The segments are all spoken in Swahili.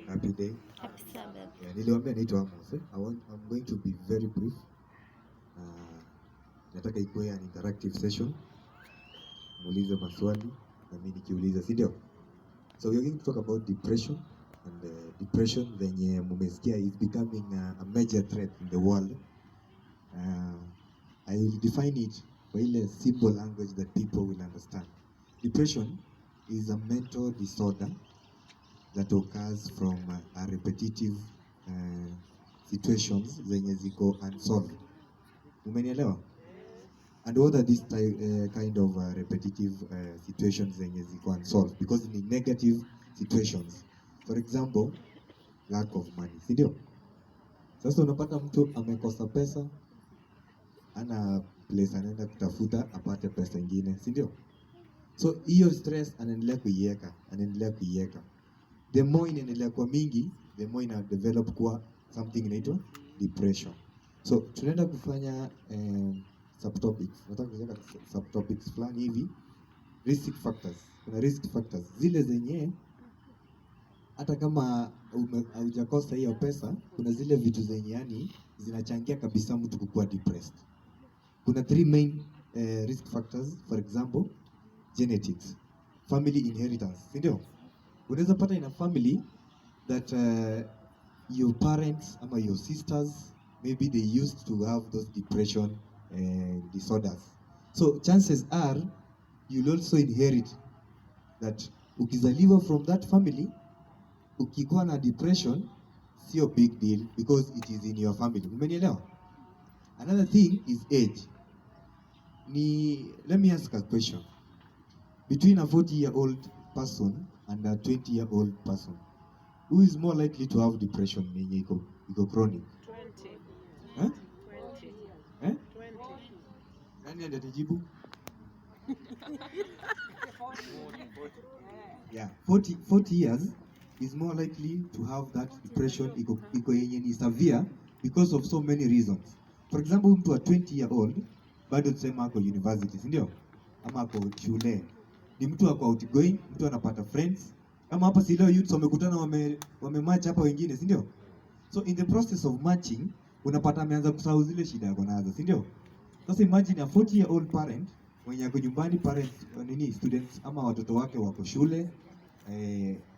Happy day. Happy Sabbath. Yeah, niliwaambia naitwa Amos. I'm going to be very brief. Nataka ikuwe an interactive session. Muulize maswali na mimi nikiuliza, si ndio? So we are going to talk about depression, and depression venye mumesikia is becoming a major threat in the world. I will define it by a simple language that people will understand. Depression is a mental disorder that occurs from a repetitive situations zenye ziko unsolved. Umenielewa? And what are these kind of repetitive situations zenye ziko unsolved? Because in negative situations, for example, lack of money, si ndio? Sasa unapata mtu amekosa pesa, ana place anaenda kutafuta apate pesa ingine, si ndio? So hiyo stress anaendelea kuiweka. The more inaendelea kwa mingi, the more ina develop kwa something inaitwa depression. So tunaenda kufanya subtopics. Nataka kuweka subtopics fulani hivi. Risk factors. Kuna risk factors zile zenye hata kama haujakosa hiyo pesa, kuna zile vitu zenye yani zinachangia kabisa mtu kukua depressed. Kuna three main risk factors. For example, genetics, family inheritance, si ndio? Unaweza pata in a family that your parents ama your sisters maybe they used to have those depression disorders. So chances are you'll also inherit that. Ukizaliwa from that family, ukikuwa na depression, sio big deal because it is in your family. Umenielewa? Another thing is age. Let me ask a question. Between a 40-year-old person and a 20-year-old person, who is more likely to have depression yenye iko chronic? 20. Huh? 20. Eh? 20. Nani atajibu? Yeah, 40 years is more likely to have that depression iko yenye ni severe because of so many reasons. For example, mtu wa 20-year-old bado tuseme ako university, si ndio? Ama ako shule. Ni mtu ako outgoing, mtu anapata friends. Kama hapa si leo youths wamekutana wamematch hapa wengine, si ndio? So in the process of matching, unapata ameanza kusahau zile shida yako nazo, si ndio? Sasa imagine a 40-year-old parent mwenye ako nyumbani, students ama watoto wake wako shule,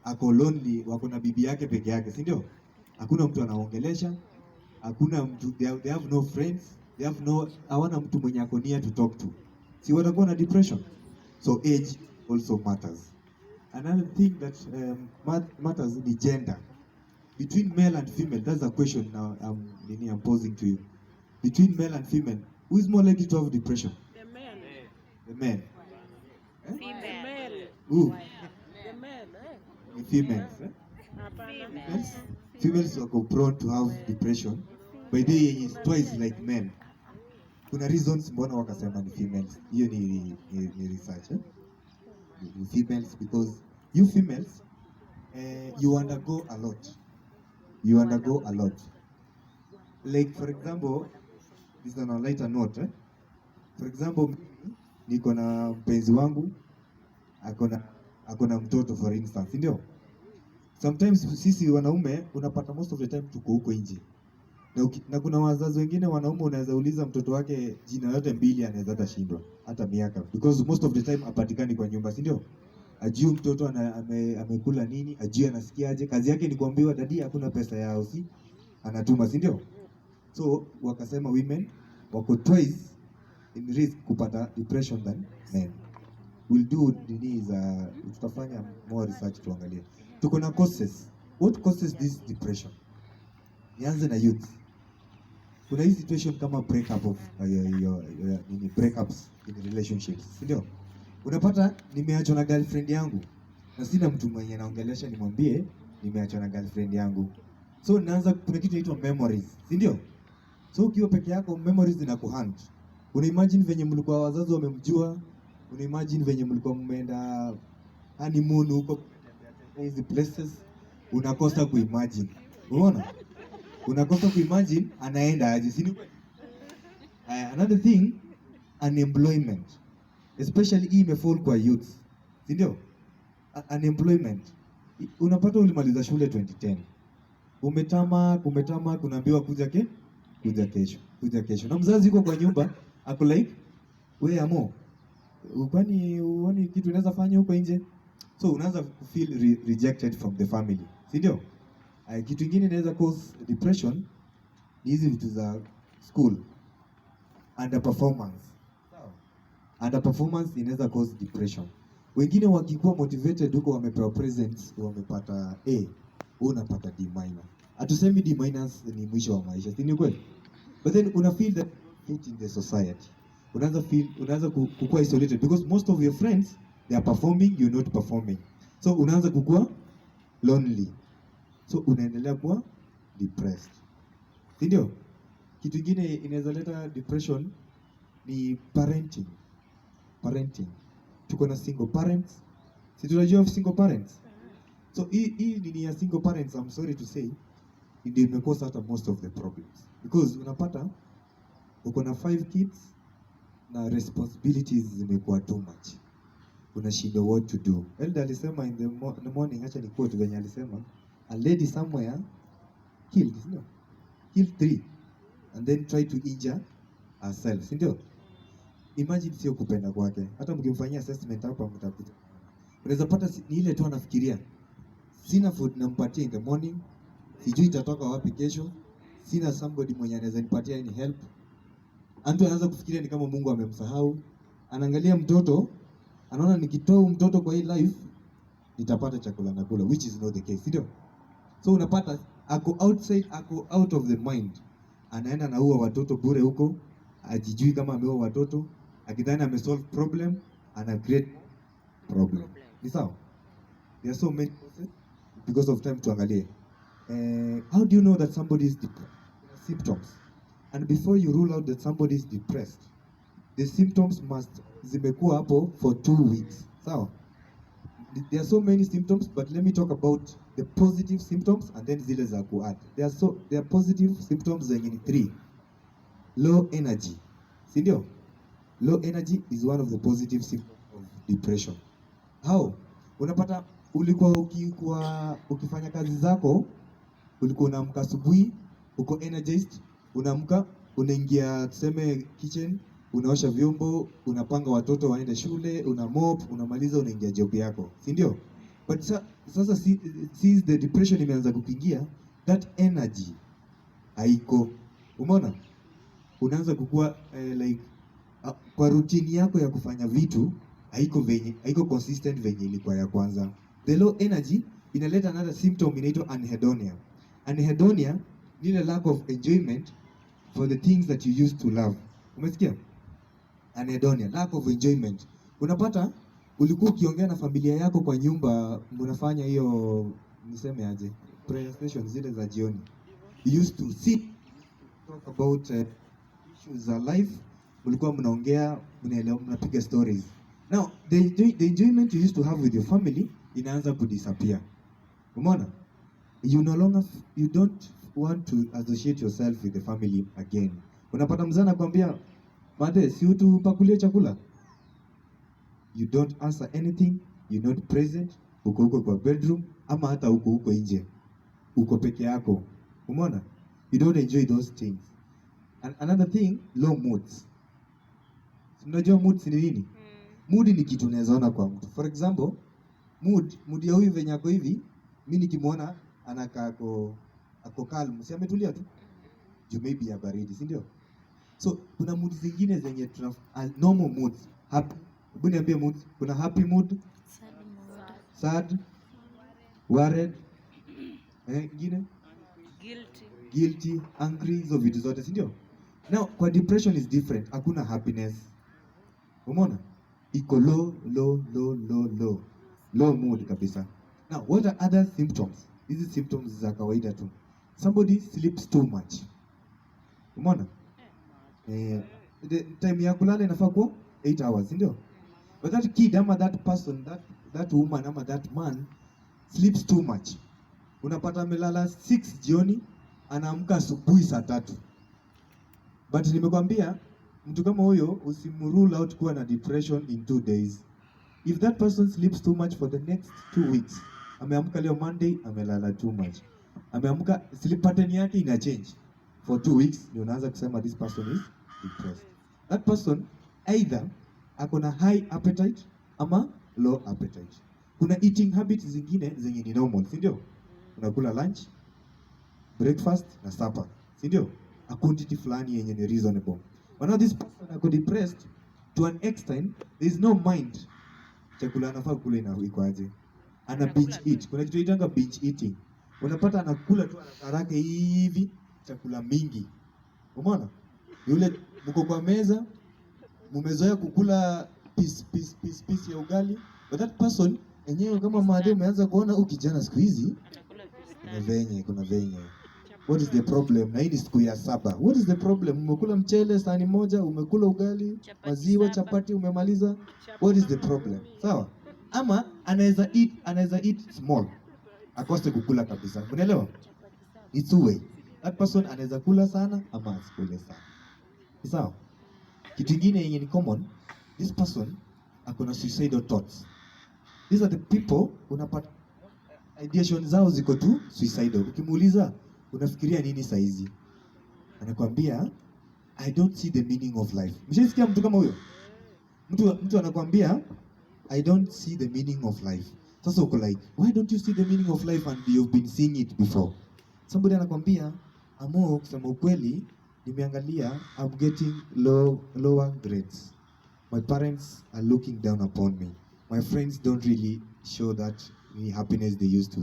ako lonely, wako na bibi yake peke yake, si ndio? Hakuna mtu anaongelesha, hakuna mtu, they have no friends, hawana mtu mwenye ako near to talk to. Si watakuwa na depression. So age also matters. Another thing that matters is the gender. Between male and female, that's a question now I'm posing to you. Between male and female, who is more likely to have depression? The man. The man. The male. Who? The male. The females. Females are prone to have depression. By the way, is twice like men. Kuna reasons mbona wakasema ni females. Hiyo ni research. Ni females because you females you undergo a lot. Like for example, this is on a lighter note. For example, niko na mpenzi wangu akona mtoto for instance, ndio? Sometimes sisi wanaume unapata most of the time tuko huko nje. Na kuna wazazi wengine wanaume unaweza uliza mtoto wake jina yote mbili anaweza atashindwa hata miaka because most of the time apatikani kwa nyumba, si ndio? Ajui mtoto amekula nini, ajui anasikiaje. Kazi yake ni kuambiwa dadi hakuna pesa ya house, anatuma, si ndio? So wakasema women wako twice in risk kupata depression than men. We'll do tutafanya more research tuangalie. Tuko na causes. What causes this depression? Nianze na youth. Kuna hii situation kama breakups in relationships, si ndio? Unapata nimeachwa na girlfriend yangu na sina mtu mwenye naongelesha nimwambie nimeachwa na girlfriend yangu. So naanza kuna kitu inaitwa memories, si ndio? So ukiwa peke yako memories zinakuhunt. Una imagine venye mlikuwa wazazi wamemjua, una imagine venye mlikuwa mmeenda honeymoon huko hizi places, unakosa kuimagine. Unaona? Unakosa kuimagine anaenda aje, si ndio? Another thing, unemployment. Especially hii imefall kwa youth. Si ndio? Unemployment. Unapata ulimaliza shule 2010. Umetama kunaambiwa kuja kesho. Na mzazi yuko kwa nyumba ako like we amo. Kwani uone kitu unaweza fanya huko nje? So unaanza feel rejected from the family. Si ndio? Kitu kingine inaweza cause depression ni hizi vitu za school. Underperformance. Underperformance inaweza cause depression. Wengine wakikuwa motivated huko wamepewa presents, wamepata A, unapata D minor. Hatusemi D minus ni mwisho wa maisha, si ni kweli? But then una feel that fit in the society. Unaanza kukua isolated because most of your friends they are performing, you're not performing. So unaanza kukua lonely. So unaendelea kuwa depressed. Si ndio? Kitu kingine inaweza leta depression ni parenting. Tuko na single parents. Si tunajua single parents. So hii nini ya single parents, I'm sorry to say, ndio imekosa hata most of the problems. Because unapata uko na 5 kids na responsibilities zimekuwa too much. Unashindwa what to do. Elder alisema in the morning, acha ni quote venye alisema, a lady somewhere killed 3 and then try to injure herself. Ndio? Imagine sio kupenda kwake. Hata mkimfanyia assessment hapa mtakuta. Unaweza pata ni ile tu anafikiria. Sina food nampatia in the morning. Sijui itatoka wapi kesho. Sina somebody mwenye anaweza nipatia any help. Mtu anaanza kufikiria ni kama Mungu amemsahau. Anaangalia mtoto, anaona nikitoa mtoto kwa hii life nitapata chakula na kula, which is not the case, ndio? So unapata ako outside, ako out of the mind. Anaenda naua watoto bure huko, ajijui kama ameua watoto, akidhani amesolve problem, ana create problem. Ni sawa? There are so many causes. Because of time tuangalie. How do you know that somebody is depressed? Symptoms. And before you rule out that somebody is depressed, the symptoms must zimekuwa hapo for 2 weeks. Sawa? There are so many symptoms, but let me talk about the positive symptoms and then zile za kuadd. There are positive symptoms zenye ni 3. Low energy. Si ndio? Low energy is one of the positive symptoms of depression. How? Unapata ulikuwa ukifanya kazi zako, ulikuwa unaamka asubuhi, uko energized, unaamka, unaingia tuseme kitchen, unaosha vyombo, unapanga watoto waende shule, una mop, unamaliza, unaingia job yako. Si ndio? But sasa since the depression imeanza kukiingia, that energy haiko. Umeona? Unaanza kukua kwa routine yako ya kufanya vitu haiko consistent venye ilikuwa ya kwanza. The low energy inaleta another symptom inaitwa anhedonia. Anhedonia ni ile lack of enjoyment for the things that you used to love. Umesikia? Anhedonia, lack of enjoyment. Unapata ulikuwa ukiongea na familia yako kwa nyumba, mnafanya hiyo niseme aje, prayer session zile za jioni. You used to sit, talk about issues of life, mlikuwa mnaongea, mnapiga stories. Now, the enjoyment you used to have with your family inaanza kudisappear. Umeona? You don't want to associate yourself with the family again. Unapata mzana kwambia, "Mother, si utupakulie chakula?" You don't answer anything, you're not present, uko kwa bedroom ama hata uko nje. Uko peke yako. Umeona? You don't enjoy those things. And another thing, low moods. Unajua moods ni nini? Mood ni kitu unaweza ona kwa mtu. For example, mood ya huyu venye ako hivi, mimi nikimwona anakaa ako calm, si ametulia tu. You may be a baridi, si ndio? So kuna mood zingine zenye normal moods. Happy. Hebu niambie moods. Kuna happy mood, sad, worried, ingine? Guilty, angry, hizo vitu zote, si ndio? Now, kwa depression is different. Hakuna happiness. Umeona? Iko low mood kabisa. Now, what are other symptoms? Hizi symptoms za kawaida tu. Somebody sleeps too much. Umeona? The time ya kulala inafaa kuwa 8 hours, ndio? But that kid ama that person, that woman ama that man sleeps too much. Unapata amelala 6 jioni, anaamka asubuhi saa 3. But nimekwambia mtu kama huyo usimrule out kuwa na depression in 2 days. If that person sleeps too much for the next 2 weeks, Ameamka leo Monday, amelala too much. Ameamka, sleep pattern yake ina change for 2 weeks, ndio unaanza kusema this person is depressed. That person either ako na high appetite ama low appetite. Kuna eating habits zingine zenye ni normal, si ndio? Unakula lunch, breakfast na supper, si ndio? A quantity fulani yenye ni reasonable. But now this person ako depressed to an extent, there is no mind. Chakula anafaa kula iko aje? Ana binge eat. Kuna kitu inaitwa binge eating. Unapata anakula tu haraka hivi chakula mingi. Umeona? Yule mko kwa meza, mmezoea kukula piece ya ugali, but that person enyewe kama maadhi umeanza kuona ukijana siku hizi kuna venye. What is the problem? Na hii ni siku ya 7. What is the problem? Umekula mchele sahani moja, umekula ugali, maziwa, chapati umemaliza. What is the problem? Sawa? Ama anaweza eat small. Akose kukula kabisa. Unaelewa? It's two way. That person anaweza kula sana ama asikule sana. Sawa? Kitu kingine yenye ni common, this person akona suicidal thoughts. These are the people unapata ideation zao ziko tu suicidal. Ukimuuliza unafikiria nini saa hizi? Anakuambia I don't see the meaning of life. Mshasikia mtu kama huyo? Mtu anakuambia I don't see the meaning of life. Sasa uko like, why don't you see the meaning of life and you've been seeing it before? Somebody anakuambia, amo kusema ukweli, nimeangalia I'm getting lower grades. My parents are looking down upon me. My friends don't really show that happiness they used to.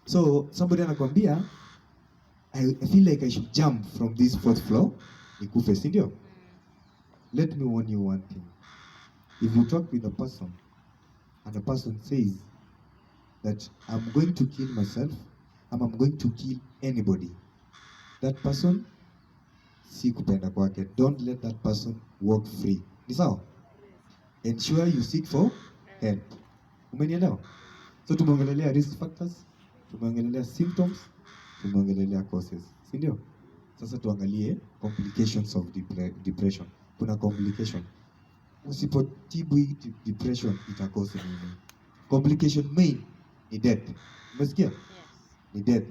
So somebody anakuambia, I feel like I should jump from this 4th floor. Nikufe, si ndio? Let me warn you one thing. If you talk with a person and the person says that I'm going to kill myself, I'm going to kill anybody, that person si kupenda kwake. Don't let that person walk free. Ni sawa? Ensure you seek for help. Umenielewa? So tumeongelelea risk factors, tumeongelelea symptoms, tumeongelelea causes. Si ndio? Sasa tuangalie complications of depression. Kuna complication. Usipotibu depression itakose nini? Complication main ni death. Umesikia? Yes. Ni death.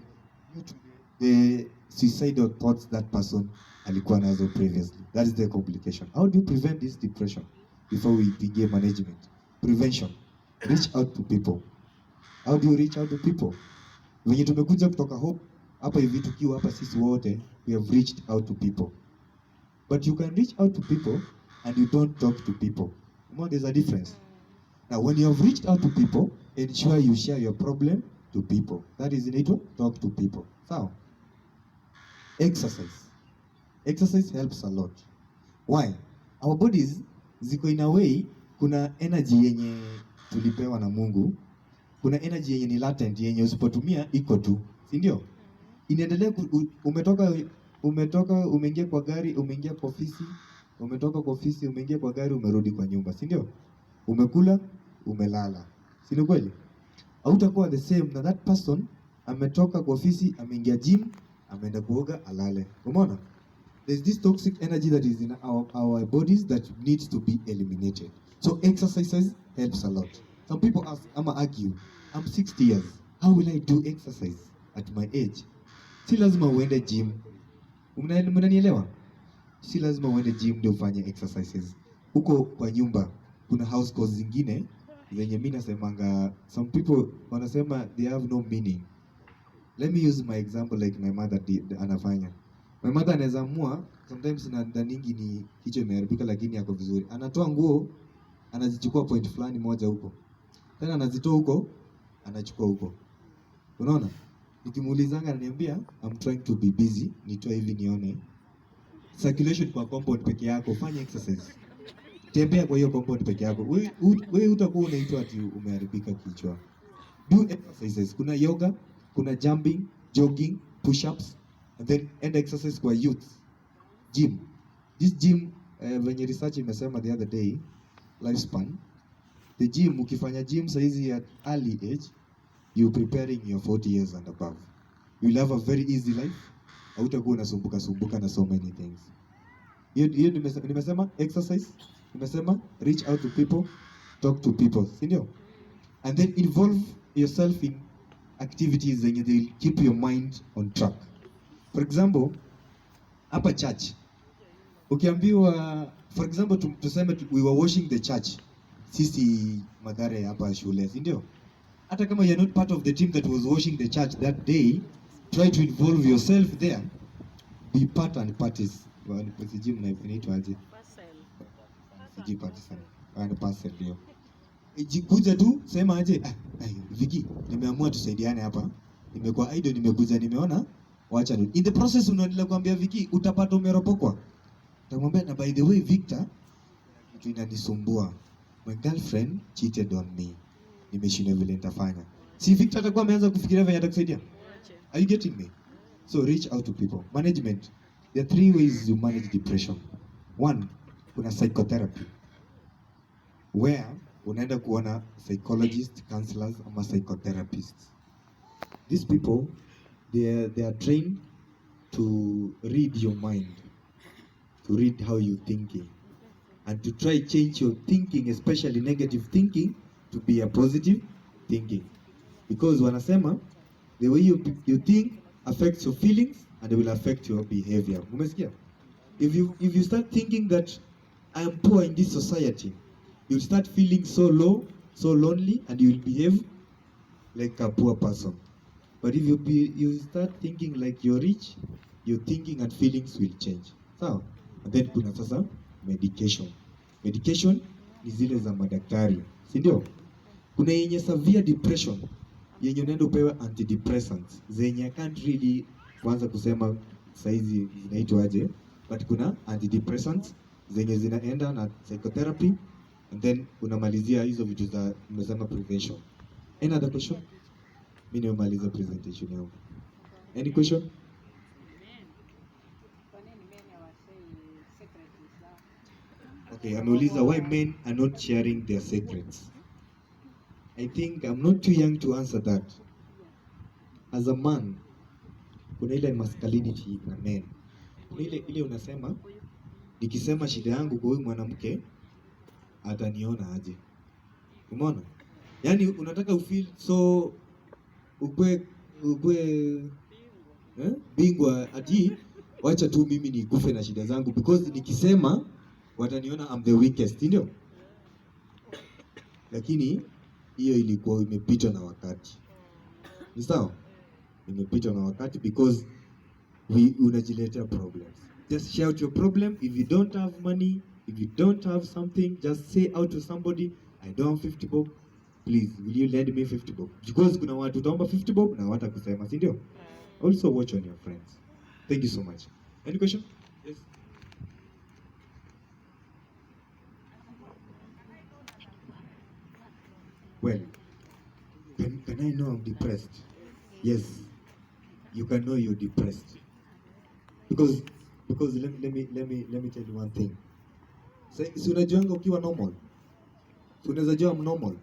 The suicidal thoughts that person alikuwa nazo previously. That is the complication. How do you prevent this depression before we begin management? Prevention. Reach out to people. How do you reach out to people? When you tumekuja kutoka Hope, hapa hivi tukiwa hapa sisi wote, we have reached out to people. But you can reach out to people and you don't talk to people. There's a difference. Now, when you have reached out to people, ensure you share your problem to people. That is in it, talk to people. So, exercise. Exercise helps a lot. Why? Our bodies, ziko in a way, kuna energy yenye tulipewa na Mungu. Kuna energy yenye ni latent, yenye usipotumia iko tu. Si ndio? Inaendelea umetoka umeingia kwa gari, umeingia kwa ofisi, umetoka kwa ofisi, umeingia kwa gari, umerudi kwa nyumba, si ndio? Umekula, umelala. Si ni kweli? Hautakuwa the same na that person ametoka kwa ofisi, ameingia gym, ameenda kuoga, alale. Umeona? There's this toxic energy that is in our bodies that needs to be eliminated. So exercises helps a lot. Some people ask, argue, I'm 60 years. How will I do exercise at my age? Si lazima uende gym. Mnanielewa? Si lazima uende gym ndio ufanye exercises. Huko kwa nyumba kuna house calls zingine zenye mimi nasemanga, some people wanasema they have no meaning. Let me use my example like my mother anafanya. My mother anaweza amua, sometimes nadhaningi ni kichwa imeharibika lakini yako vizuri. Anatoa nguo, anazichukua point fulani moja huko. Tena anazitoa huko, anachukua huko. Unaona? Nikimuulizanga ananiambia I'm trying to be busy, nitoe hivi nione. Circulation kwa compound peke yako, fanya exercise. Tembea kwa hiyo compound peke yako. Wewe utakuwa unaitwa ati umeharibika kichwa. Do exercises. Kuna yoga, kuna jumping, jogging, push-ups, and then end exercise kwa youth. Gym. This gym, venye research imesema the other day, lifespan. The gym, ukifanya gym saizi at early age, you're preparing your 40 years and above. You'll have a very easy life. Hautakuwa unasumbuka na so many things. Hiyo nimesema exercise, nimesema reach out to people, talk to people, si ndio? And then involve yourself in activities zenye they will keep your mind on track. For example, hapa church, ukiambiwa, for example, tuseme we were washing the church, sisi Mathare hapa shule, si ndio? Hata kama you're not part of the team that was washing the church that day, try to involve yourself there. Be part and parties. Sijui mnaitwa aje? Sijui partisan. And parcel ndio. Jikuja tu sema aje, Viki, nimeamua tusaidiane hapa. Nimekuwa idol, nimekuja nimeona, wacha ni. In the process unaendelea kuambia Viki, utapata umeropokwa. Utamwambia, na by the way Victor, kitu inanisumbua. My girlfriend cheated on me. Nimeshindwa vile nitafanya. Si Victor atakuwa ameanza kufikiria venye atakusaidia? Are you getting me? So reach out to people. Management. There are 3 ways you manage depression. 1, kuna psychotherapy, where unaenda kuona psychologist, counselors ama psychotherapists. These people, they are trained to read your mind, to read how you thinking, and to try change your thinking, especially negative thinking, to be a positive thinking. Because wanasema the way you think affects your feelings and it will affect your behavior. Umesikia? If you start thinking that I am poor in this society, you'll start feeling so low, so lonely, and you will behave like a poor person. But if you start thinking like you're rich, your thinking and feelings will change. So, and then kuna sasa medication. Medication ni zile za madaktari, si ndio? Kuna yenye severe depression, yenye unaenda upewe antidepressants, zenye I can't really kuanza kusema saizi zinaitwa aje, but kuna antidepressants zenye zinaenda na psychotherapy, and then unamalizia hizo vitu za mmesema prevention. Any other question? Mimi nimemaliza presentation yangu. Any question? Okay, ameuliza why men are not sharing their secrets. I think I'm not too young to answer that. As a man, kuna ile masculinity na men. Kuna ile unasema, nikisema shida yangu kwa huyu mwanamke ataniona aje. Umeona? Yaani unataka ufeel so ukwe bingwa ati wacha tu mimi nikufe na shida zangu because nikisema wataniona I'm the weakest, ndio? Lakini hiyo ilikuwa imepitwa na wakati. Ni sawa? Imepitwa na wakati because unajiletea problems. Just shout your problem. If you don't have money, if you don't have something, just say out to somebody, I don't have 50 bob. Please, will you lend me 50 bob? Because kuna watu utaomba 50 bob na hawatakusema, si ndio? Also watch on your friends. Thank you so much. Any question? Yes. Well, can I know I'm depressed? Yes, you can know you're depressed. Because let me tell you one thing. Si unajuanga ukiwa normal. Si unaweza jua I'm normal.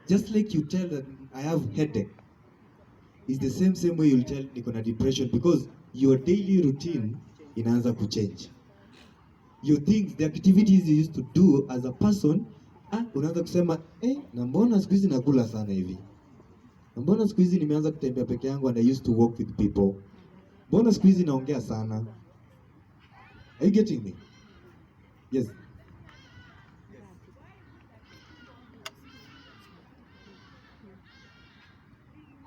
Just like you tell that I have headache, it's the same way you'll tell niko na depression, because your daily routine inaanza kuchange. Your things, the activities you used to do as a person, unaanza kusema na mbona siku hizi nakula sana hivi? Na mbona siku hizi nimeanza kutembea peke yangu and I used to walk with people? Mbona siku hizi naongea sana? Are you getting me? Yes.